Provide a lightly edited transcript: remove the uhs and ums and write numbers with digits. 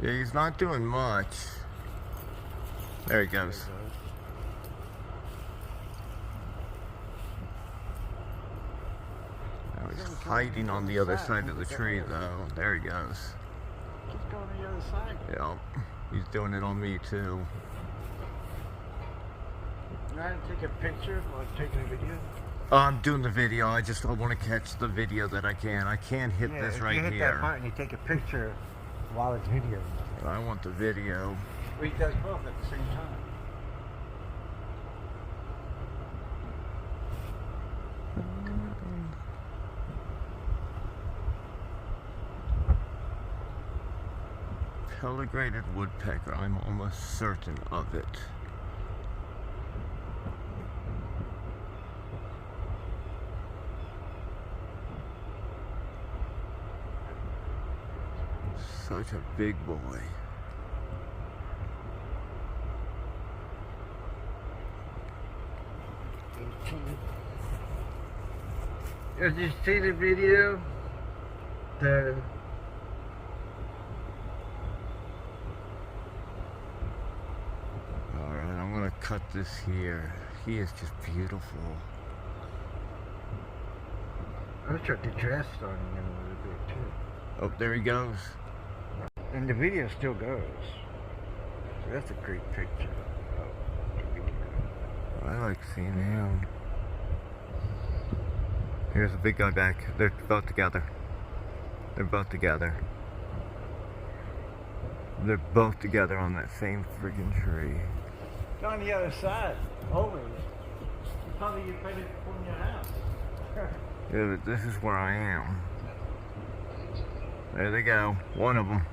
Yeah, he's not doing much. There he goes. Now he's hiding on the other side of the tree, though. There he goes. Keep going on the other side. Yep. He's doing it on me, too. You want to take a picture while taking a video? I'm doing the video. I want to catch the video that I can. I can't hit this right here. You hit that here. part and you take a picture while it's video. I want the video. We does both at the same time. Pileated woodpecker. I'm almost certain of it. Such a big boy. Did you see the video? Alright, I'm gonna cut this here. He is just beautiful. I was trying to dress on him a little bit too. Oh, there he goes. And the video still goes. So that's a great picture of the video. I like seeing him. Here's a big guy back. They're both together. They're both together. They're both together on that same freaking tree. Go on the other side. Always. You probably get better from your house. Yeah, but this is where I am. There they go. One of them.